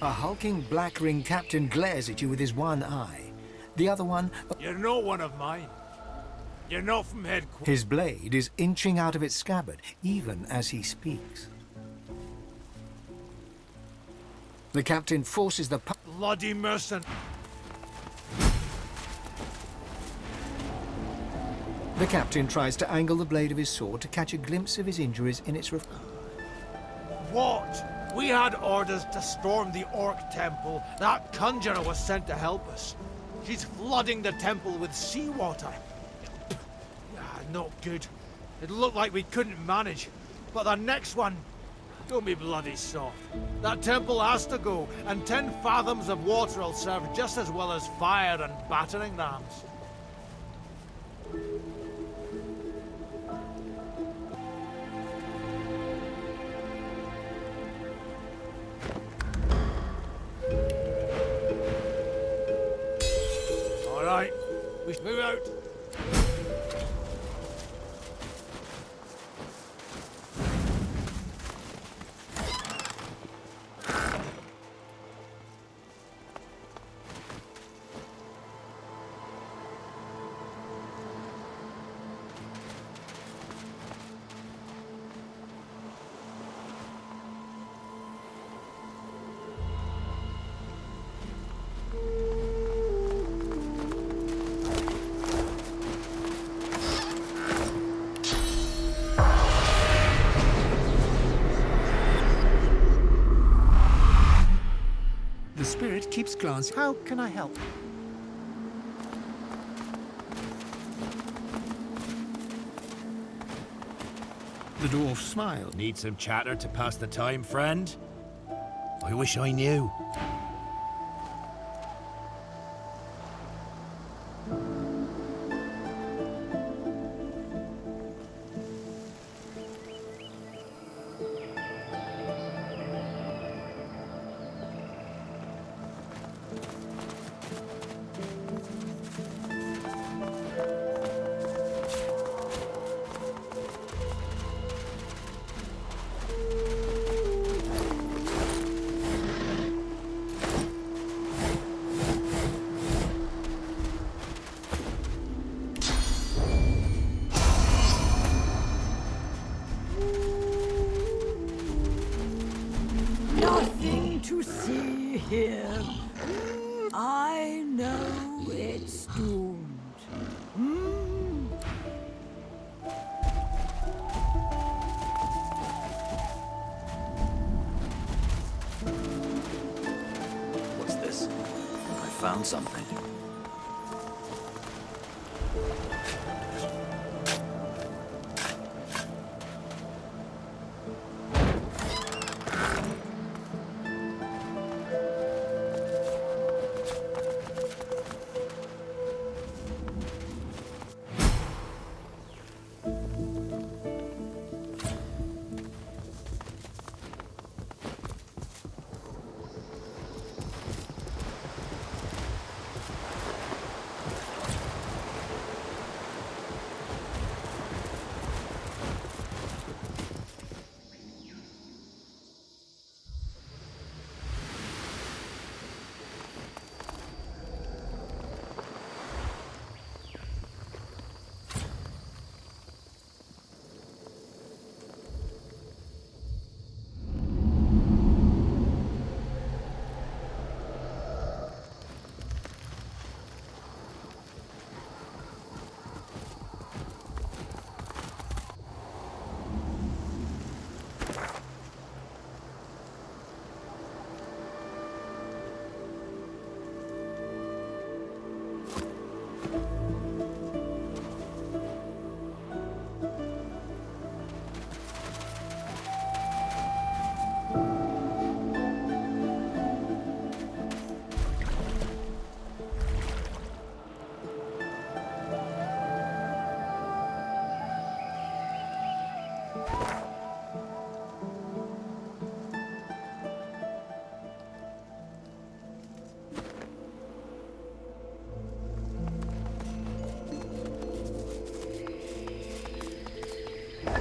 A hulking black-ringed captain glares at you with his one eye. The other one... You're no one of mine. You're not from headquarters. His blade is inching out of its scabbard, even as he speaks. The captain forces the... Bloody mercenary. The captain tries to angle the blade of his sword to catch a glimpse of his injuries in its... What? We had orders to storm the Orc Temple. That conjurer was sent to help us. She's flooding the temple with seawater. Not good. It looked like we couldn't manage. But the next one... Don't be bloody soft. That temple has to go, and 10 fathoms of water will serve just as well as fire and battering rams. All right, we should move out. The spirit keeps glancing. How can I help? The dwarf smiled. Need some chatter to pass the time, friend? I wish I knew. Nothing to see here. I know it's doomed. What's this? I found something.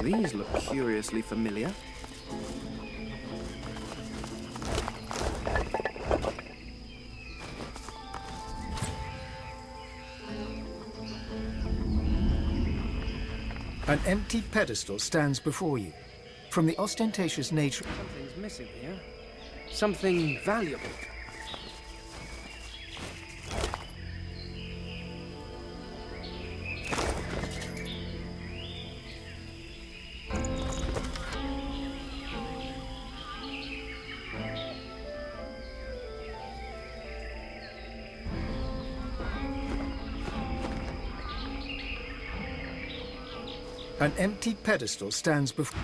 These look curiously familiar. An empty pedestal stands before you. From the ostentatious nature... Something's missing here. Something valuable. An empty pedestal stands before...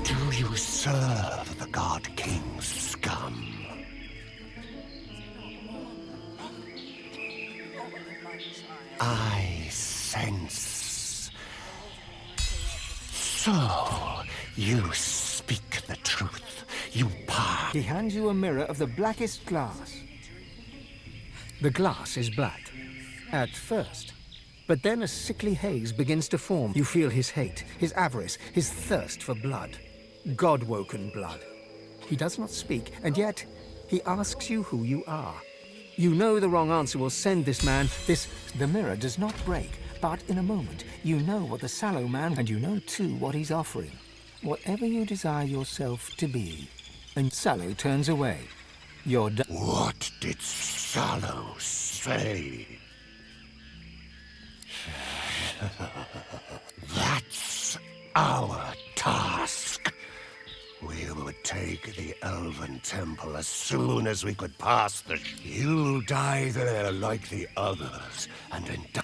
Do you serve the God King's scum? I sense. So, you speak the truth. You He hands you a mirror of the blackest glass. The glass is black. At first. But then a sickly haze begins to form. You feel his hate, his avarice, his thirst for blood. God-woken blood. He does not speak, and yet he asks you who you are. You know the wrong answer will send this man, The mirror does not break, but in a moment, you know what the sallow man, and you know too what he's offering. Whatever you desire yourself to be. And Sallow turns away. What did Sallow say? That's our task. We would take the Elven Temple as soon as we could pass the... You'll die there like the others, and then die...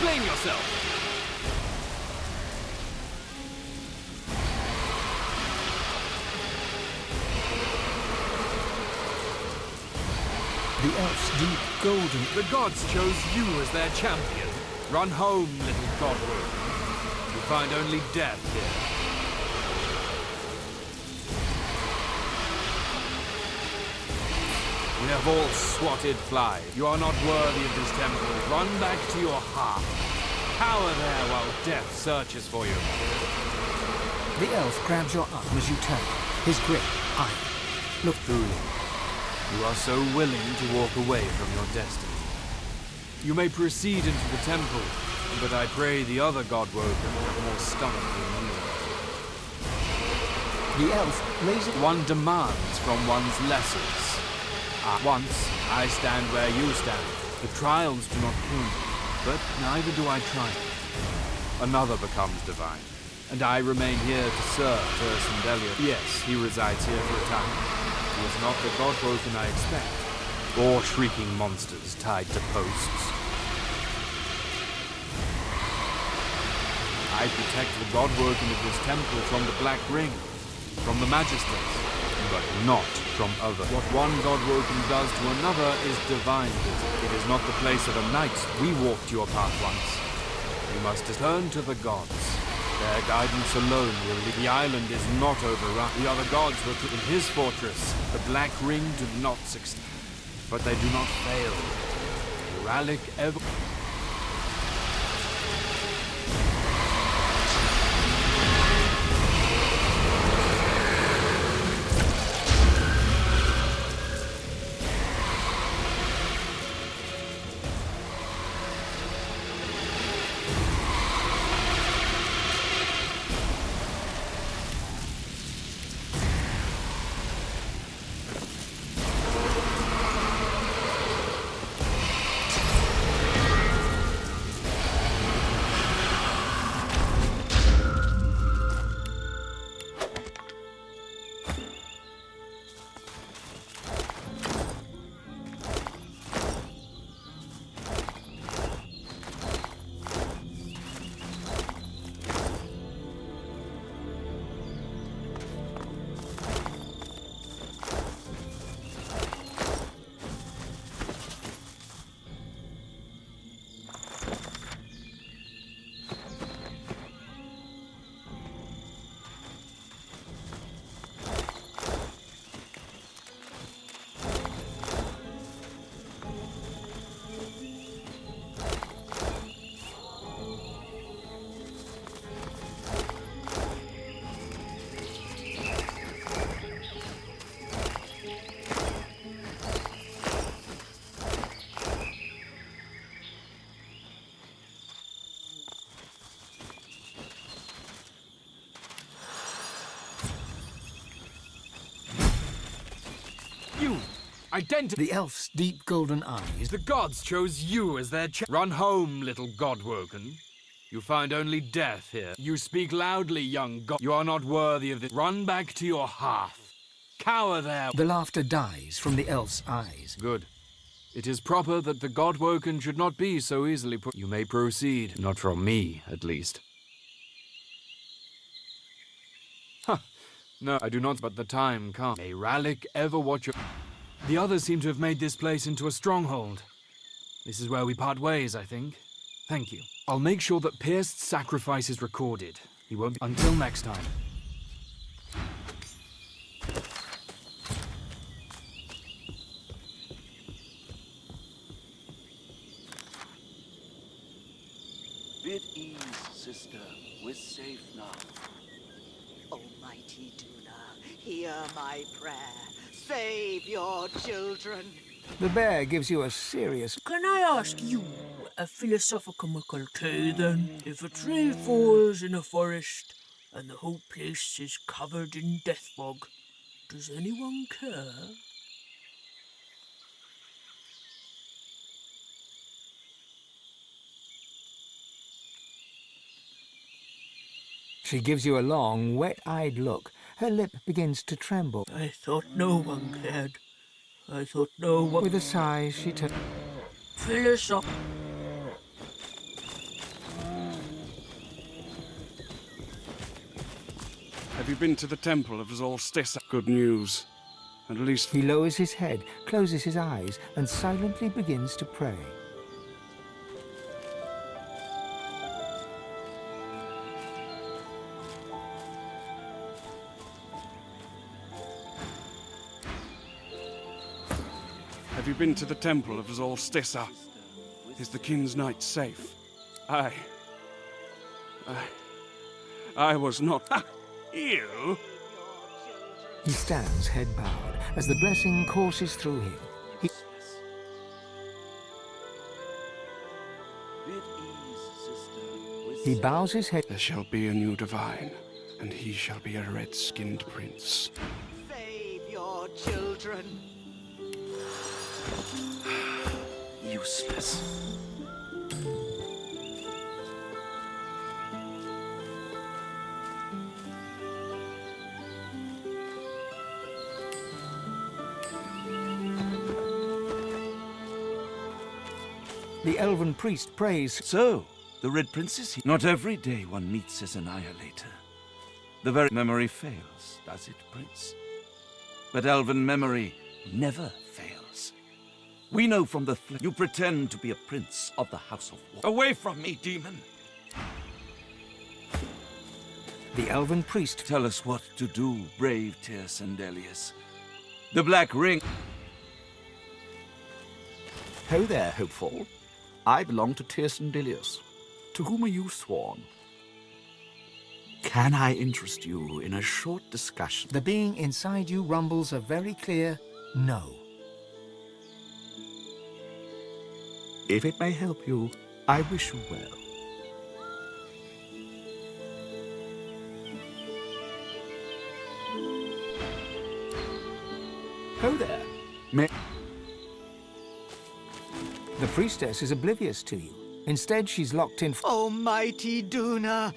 Explain yourself! The elf's deep golden... The gods chose you as their champion. Run home, little godwork. You find only death here. We have all swatted flies. You are not worthy of this temple. Run back to your hearth. Cower there while death searches for you. The elf grabs your arm as you turn. His grip iron. Look through you. You are so willing to walk away from your destiny. You may proceed into the temple, but I pray the other godwoken have more stomach than you. The elf raises... One demands from one's lessons. Once, I stand where you stand. The trials do not kill me, but neither do I triumph. Another becomes divine, and I remain here to serve Turson Elliot. Yes, he resides here for a time. He is not the godwoken I expect, or shrieking monsters tied to posts. I protect the godwoken of this temple from the Black Ring, from the Magisters, but not from others. What one godwoken does to another is divine. It is not the place of a knight. We walked your path once. You must turn to the gods. Their guidance alone will lead. The island is not overrun. The other gods were put in his fortress. The Black Ring did not succeed, but they do not fail. Rallic ever... The elf's deep golden eyes... The gods chose you as their Run home, little godwoken. You find only death here. You speak loudly, young god. You are not worthy of this. Run back to your hearth. Cower there. The laughter dies from the elf's eyes. Good. It is proper that the godwoken should not be so easily put... You may proceed. Not from me, at least. Huh. No, I do not, but the time comes. May Rallic ever watch your... The others seem to have made this place into a stronghold. This is where we part ways, I think. Thank you. I'll make sure that Pierce's sacrifice is recorded. He won't be... Until next time. Bid ease, sister. We're safe now. Almighty Duna, hear my prayer. Save your children. The bear gives you a serious... Can I ask you a philosophical clue then? If a tree falls in a forest and the whole place is covered in death fog, does anyone care? She gives you a long, wet-eyed look. Her lip begins to tremble. I thought no one cared. I thought no one... With a sigh, she turns... Have you been to the temple of Solstice? Good news. At least He lowers his head, closes his eyes, and silently begins to pray. Have you been to the temple of Solstice? Is the king's knight safe? I was not. You? He stands head bowed as the blessing courses through him. He bows his head. There shall be a new divine, and he shall be a red-skinned prince. Save your children. Useless. The elven priest prays. So, the Red Prince is here. Not every day one meets his annihilator. The very memory fails, does it, Prince? But elven memory never fails. We know from the you pretend to be a prince of the House of War. Away from me, demon! The elven priest. Tell us what to do, brave Tyr Sandelius. The Black Ring. Ho there, hopeful. I belong to Tyr Sandelius. To whom are you sworn? Can I interest you in a short discussion? The being inside you rumbles a very clear no. If it may help you, I wish you well. Ho there. The priestess is oblivious to you. Instead, she's locked in. Almighty Duna,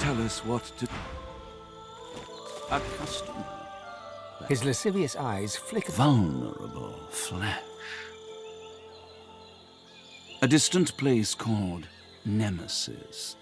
Tell us what to... A customer. His lascivious eyes flicker. Vulnerable flesh. A distant place called Nemesis.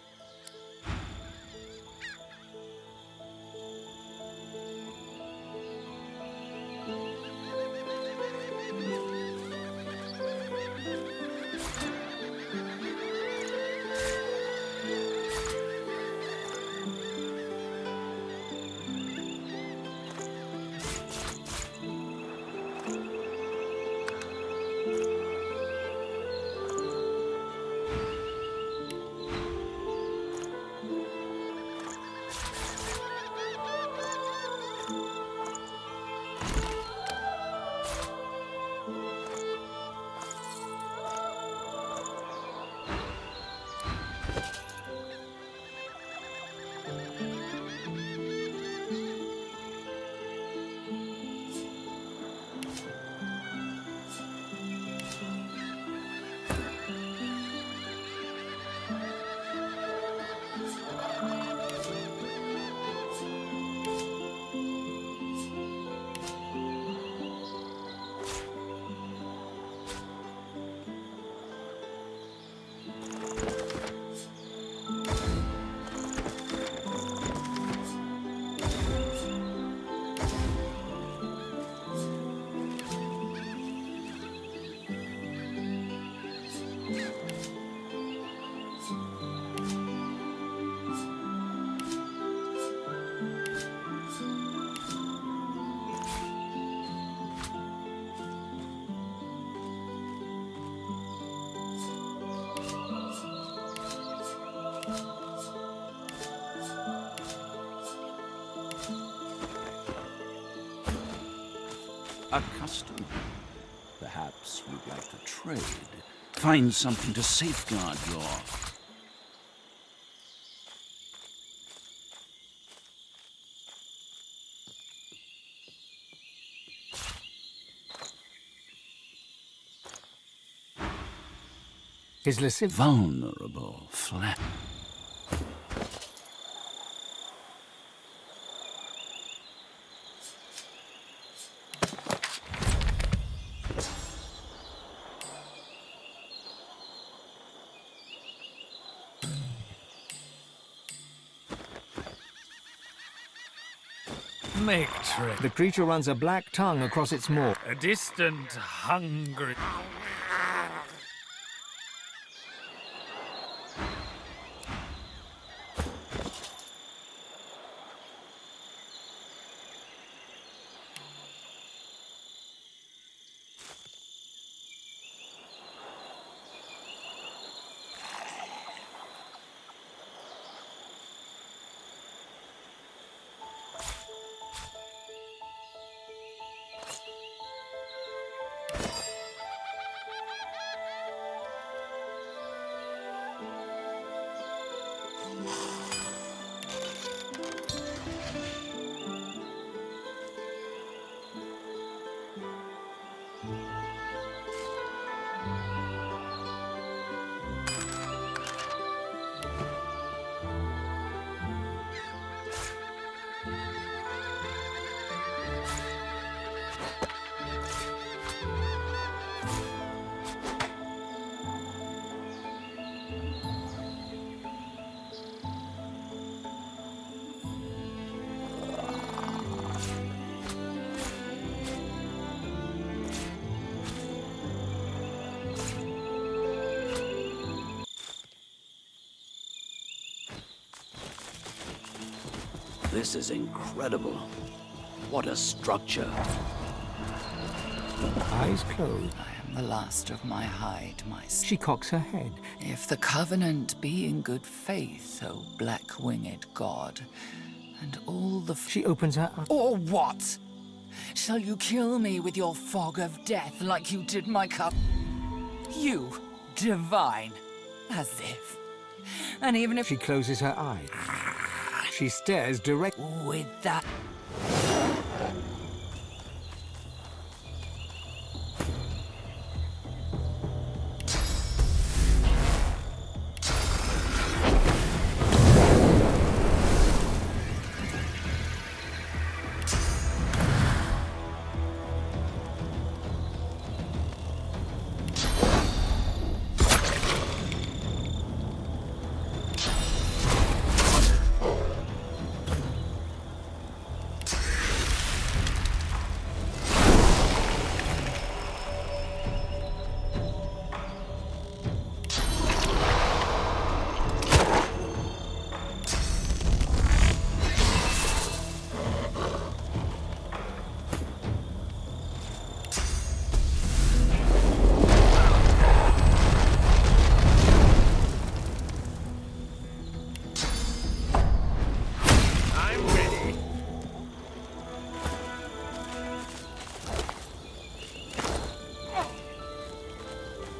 A customer. Perhaps you'd like to trade. Find something to safeguard your... His lascivious... vulnerable flesh. make trick. The creature runs a black tongue across its maw. A distant, hungry... This is incredible. What a structure. Eyes closed. I am the last of my hide, my son. She cocks her head. If the Covenant be in good faith, O black-winged god, and all the... She opens her eyes. Or what? Shall you kill me with your fog of death like you did my cup? You, divine, as if. And even if... She closes her eyes. She stares direct... With that...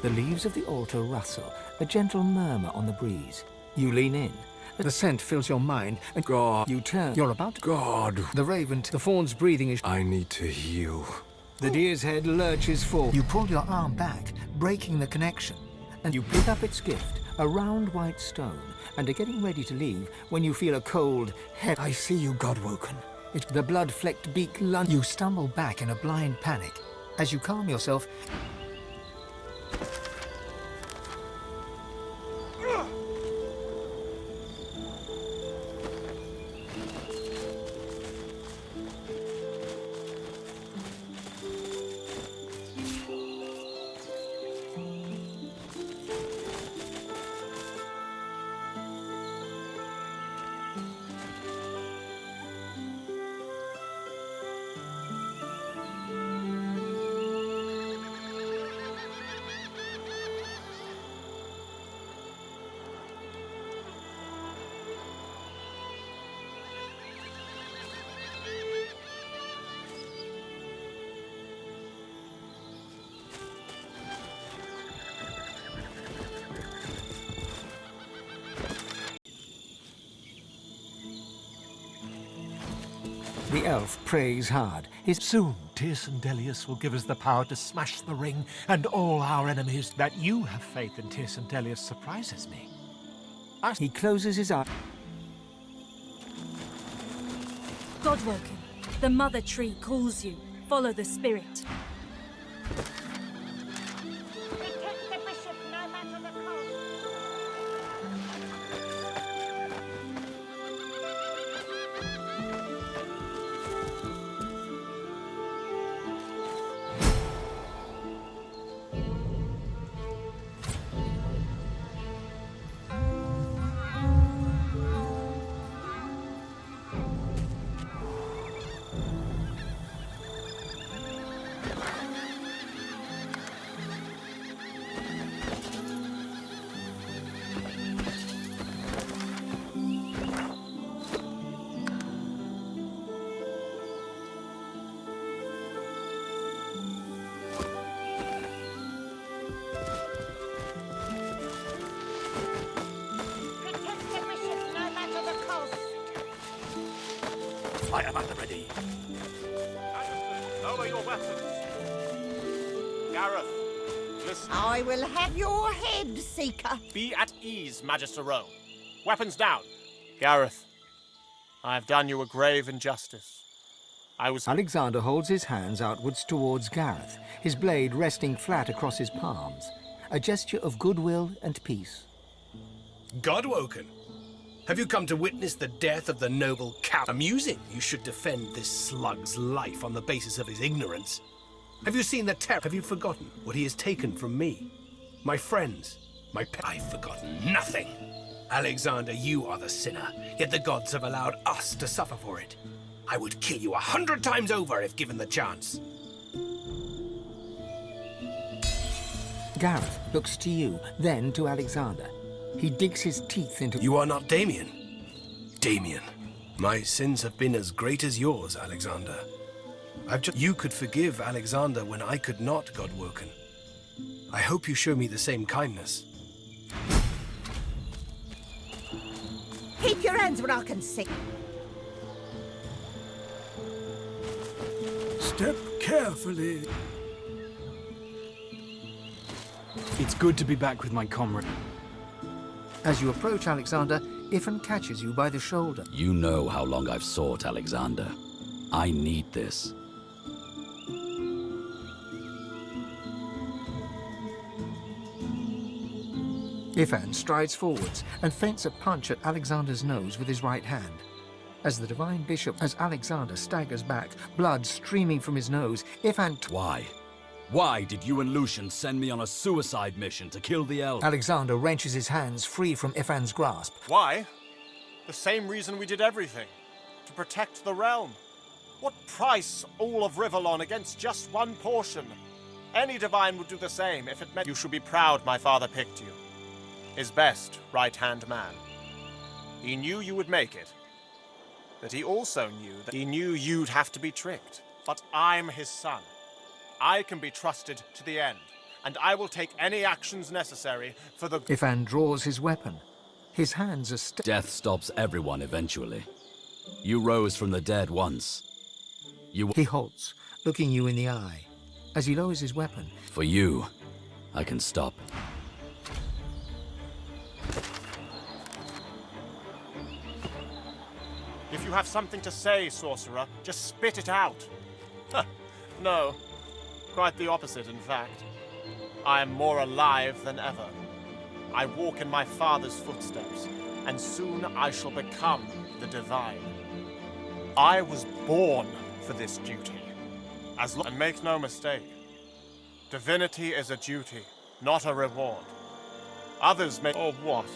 The leaves of the altar rustle, a gentle murmur on the breeze. You lean in. The scent fills your mind, and God. You turn. You're about to... God. The raven, the fawn's breathing is... I need to heal. The deer's head lurches forward. You pull your arm back, breaking the connection, and you pick up its gift, a round white stone, and are getting ready to leave when you feel a cold head. I see you, Godwoken. The blood-flecked beak lunge. You stumble back in a blind panic. As you calm yourself... The elf prays hard. Soon, Tirsen Delius will give us the power to smash the ring and all our enemies. That you have faith in Tirsen Delius surprises me. He closes his eyes. Godwoken, the mother tree calls you. Follow the spirit. Protect the bishop no matter the cost. I am at the ready. Lower your weapons. Gareth, listen. I will have your head, Seeker. Be at ease, Magister Rowe. Weapons down. Gareth, I have done you a grave injustice. Alexander holds his hands outwards towards Gareth, his blade resting flat across his palms, a gesture of goodwill and peace. Godwoken, have you come to witness the death of the noble Count? Amusing you should defend this slug's life on the basis of his ignorance. Have you seen the terror? Have you forgotten what he has taken from me? My friends, my I've forgotten nothing. Alexander, you are the sinner, yet the gods have allowed us to suffer for it. I would kill you 100 times over if given the chance. Gareth looks to you, then to Alexander. He digs his teeth into... You are not Damien. Damien, my sins have been as great as yours, Alexander. You could forgive Alexander when I could not, Godwoken. I hope you show me the same kindness. Keep your hands where I can see. Step carefully. It's good to be back with my comrade. As you approach Alexander, Ifan catches you by the shoulder. You know how long I've sought Alexander. I need this. Ifan strides forwards and feints a punch at Alexander's nose with his right hand. As the Divine Bishop, as Alexander staggers back, blood streaming from his nose, Ifan... Why? Why did you and Lucian send me on a suicide mission to kill the elf? Alexander wrenches his hands free from Ifan's grasp. Why? The same reason we did everything. To protect the realm. What price all of Rivellon against just one portion? Any divine would do the same if it meant... You should be proud my father picked you. His best right-hand man. He knew you would make it. But he also knew you'd have to be tricked. But I'm his son. I can be trusted to the end, and I will take any actions necessary for the... Ifan draws his weapon. His hands are Death stops everyone eventually. You rose from the dead once. He halts, looking you in the eye. As he lowers his weapon... For you, I can stop. If you have something to say, sorcerer, just spit it out. No. Quite the opposite, in fact. I am more alive than ever. I walk in my father's footsteps, and soon I shall become the divine. I was born for this duty. And make no mistake, divinity is a duty, not a reward. Others may... Or what?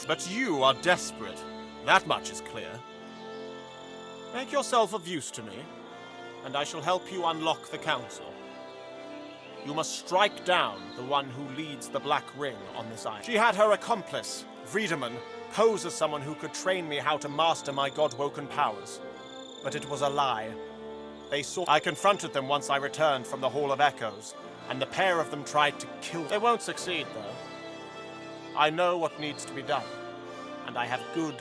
But you are desperate. That much is clear. Make yourself of use to me, and I shall help you unlock the council. You must strike down the one who leads the Black Ring on this island. She had her accomplice, Friedemann, pose as someone who could train me how to master my God-woken powers. But it was a lie. I confronted them once I returned from the Hall of Echoes, and the pair of them tried to kill... They won't succeed, though. I know what needs to be done, and I have good,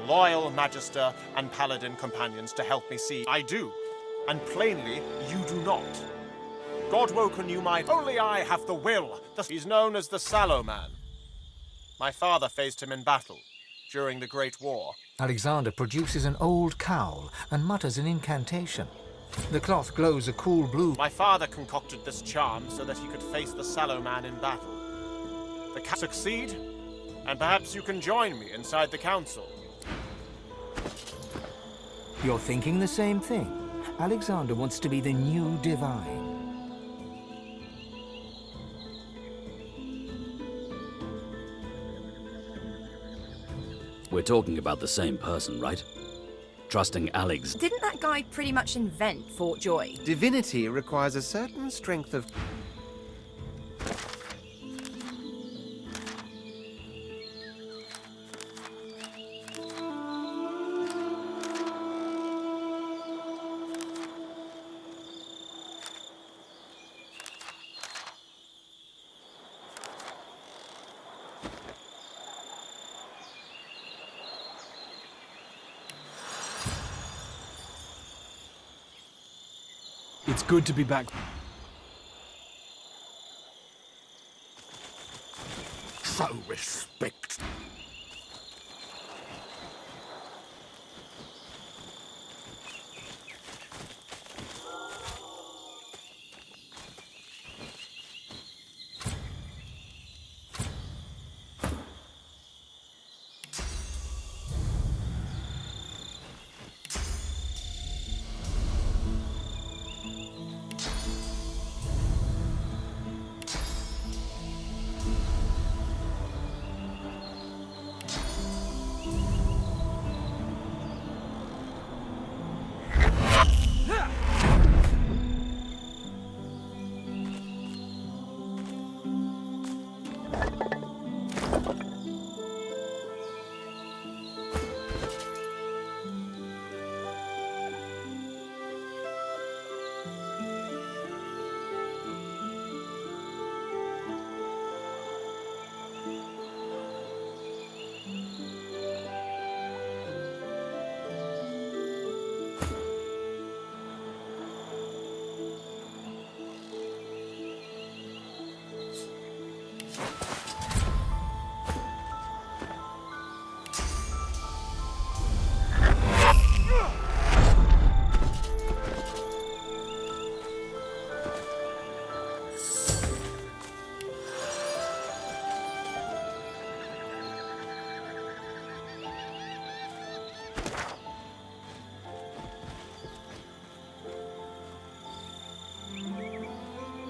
loyal Magister and Paladin companions to help me see. I do, and plainly, you do not. God-woken you might... Only I have the will. He's known as the Sallow Man. My father faced him in battle during the Great War. Alexander produces an old cowl and mutters an incantation. The cloth glows a cool blue. My father concocted this charm so that he could face the Sallow Man in battle. Succeed, and perhaps you can join me inside the council. You're thinking the same thing. Alexander wants to be the new divine. We're talking about the same person, right? Trusting Alex. Didn't that guy pretty much invent Fort Joy? Divinity requires a certain strength of... It's good to be back. So respect.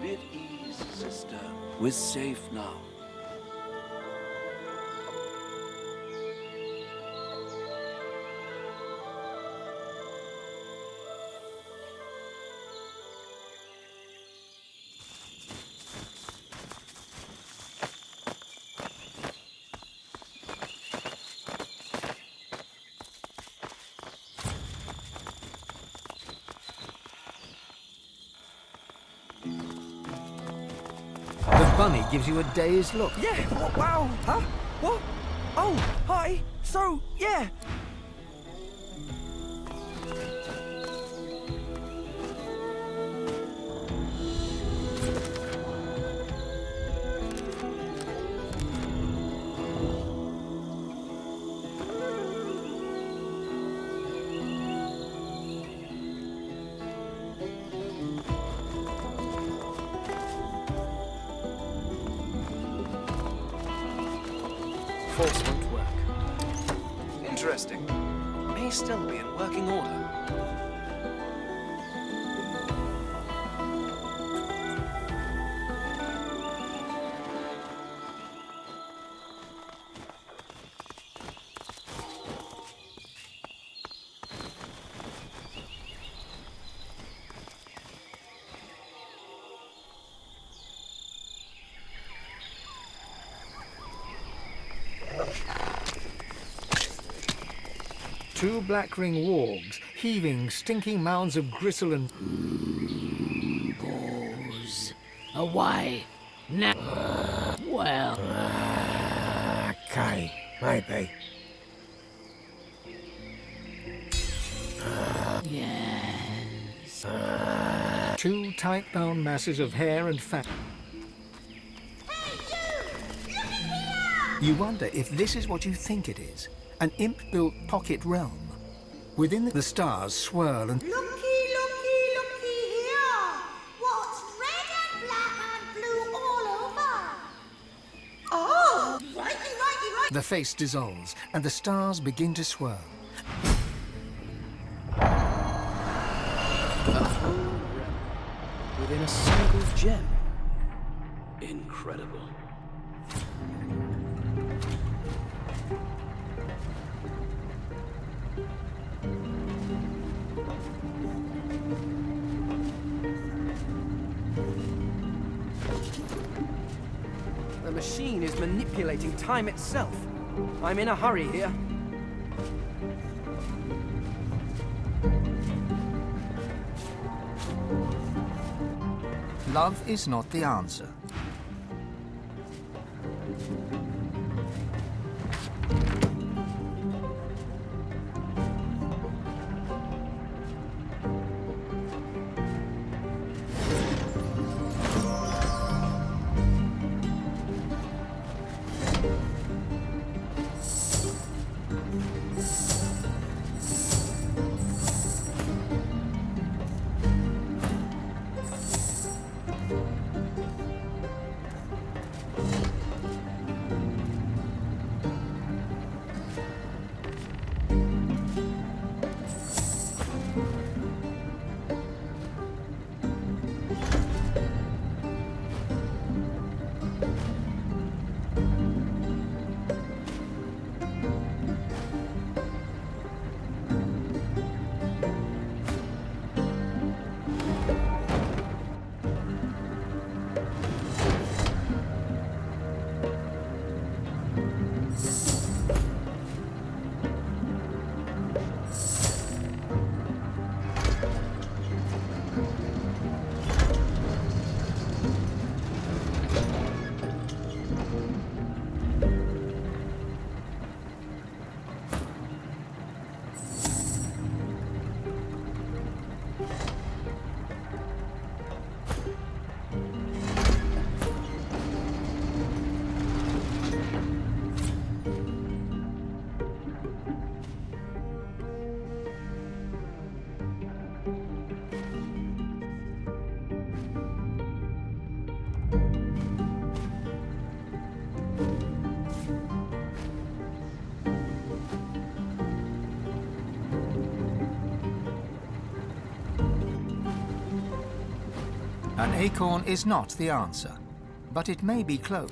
At ease, sister. We're safe now. The bunny gives you a dazed look. Yeah, what, wow, huh? What? Oh, hi. So, yeah. Force won't work. Interesting. May still be in working order. Two black ring wargs, heaving, stinking mounds of gristle and... Balls. Away. Now. Well. Okay, maybe. Yes. Two tight-bound masses of hair and fat. You wonder if this is what you think it is. An imp-built pocket realm. Within the stars swirl and... Looky, looky, looky here! What's red and black and blue all over? Oh, righty. The face dissolves, and the stars begin to swirl. A whole realm within a single gem. Incredible. The machine is manipulating time itself. I'm in a hurry here. Love is not the answer. An acorn is not the answer, but it may be close.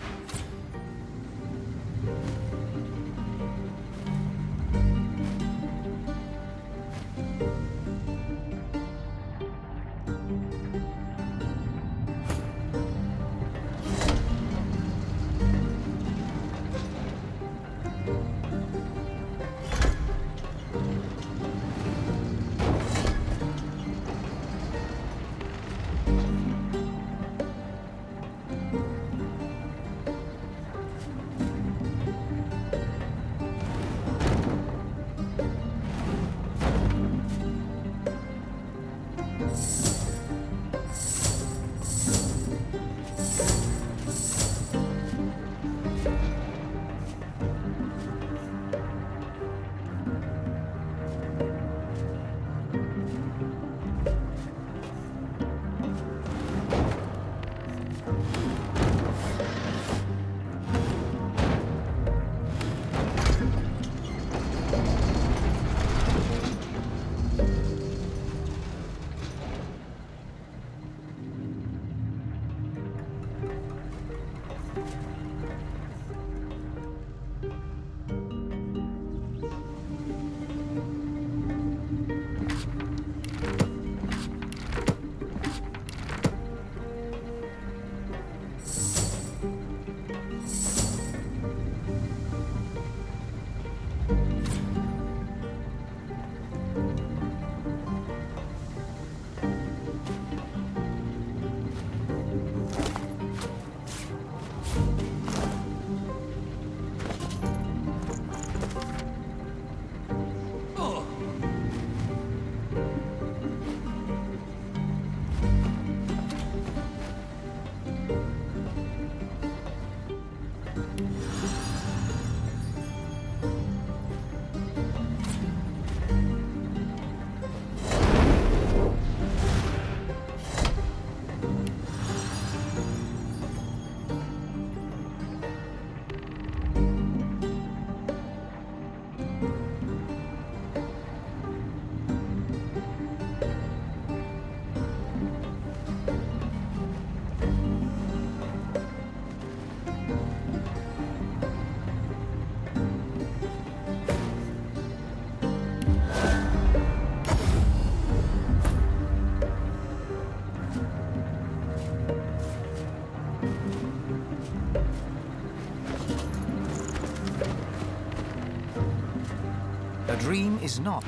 A dream is not.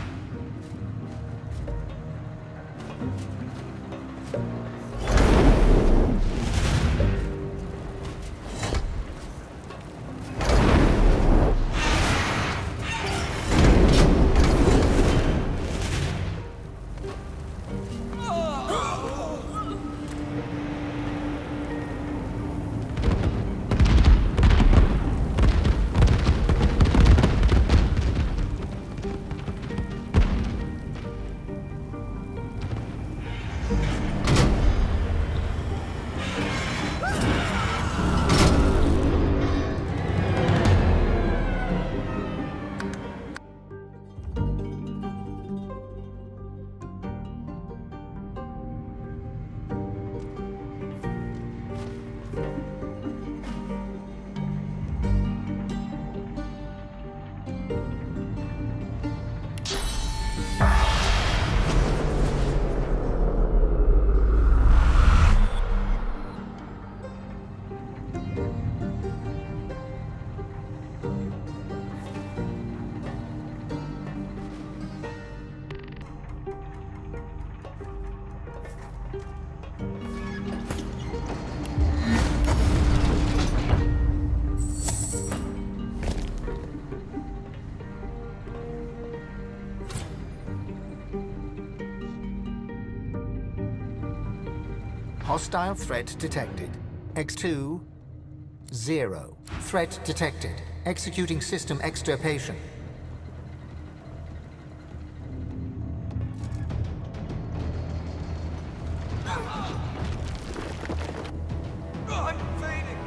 Hostile threat detected. X2, 0. Threat detected. Executing system extirpation. I'm fading.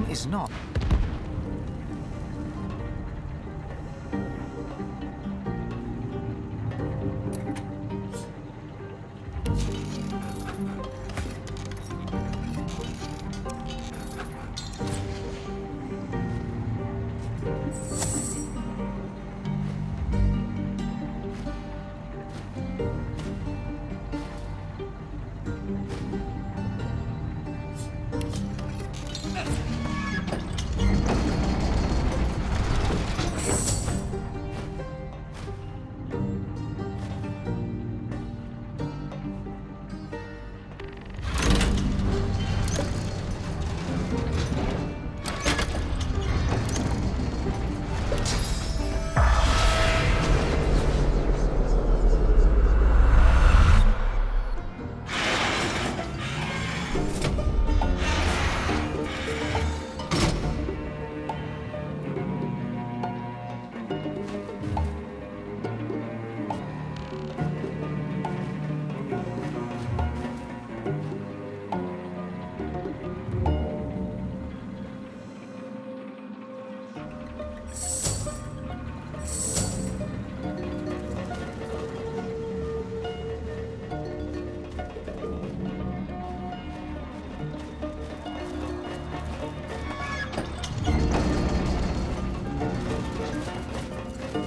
is not.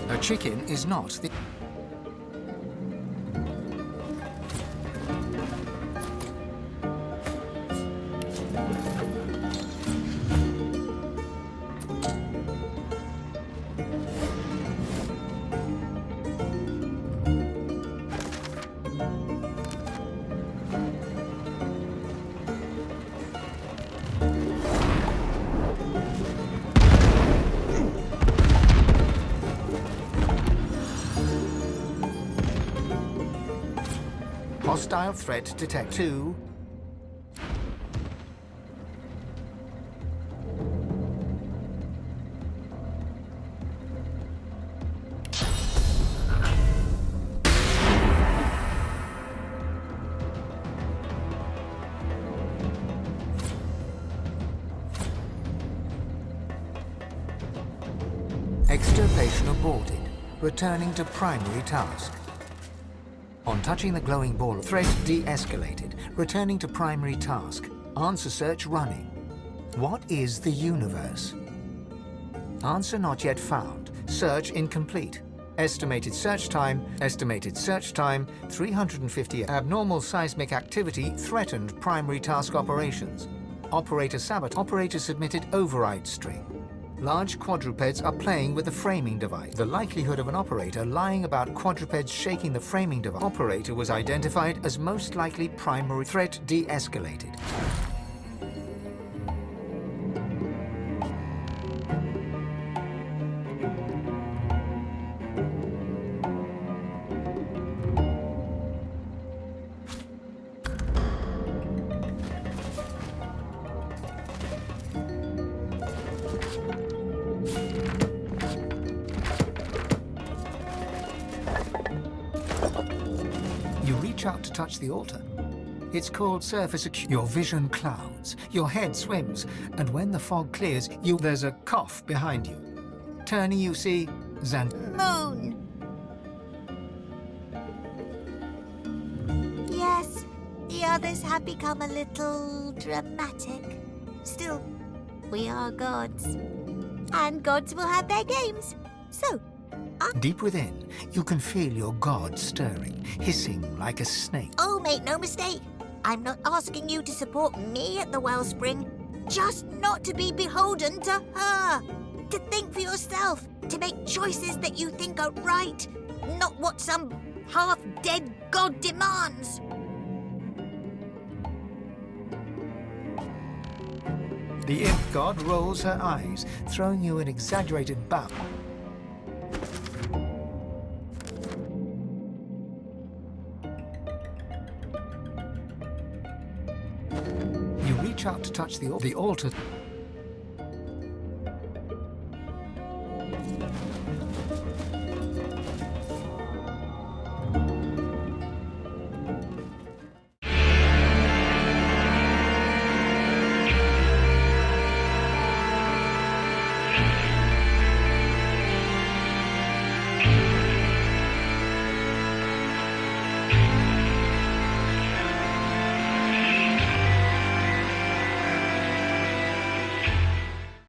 A chicken is not the... Hostile threat detect 2. Extirpation aborted. Returning to primary task. On touching the glowing ball, threat de-escalated, returning to primary task. Answer search running. What is the universe? Answer not yet found. Search incomplete. Estimated search time 350. Abnormal seismic activity threatened primary task operations. Operator sabotage. Operator submitted override string. Large quadrupeds are playing with the framing device. The likelihood of an operator lying about quadrupeds shaking the framing device. Operator was identified as most likely primary. Threat de-escalated. Out to touch the altar. It's called surface acute. Your vision clouds, your head swims, and when the fog clears, there's a cough behind you. Turning, you see Moon! Yes, the others have become a little dramatic. Still, we are gods. And gods will have their games. So, deep within, you can feel your god stirring, hissing like a snake. oh, make no mistake. I'm not asking you to support me at the wellspring. Just not to be beholden to her. To think for yourself. To make choices that you think are right. Not what some half-dead god demands. The imp god rolls her eyes, throwing you an exaggerated bow. You reach out to touch the altar.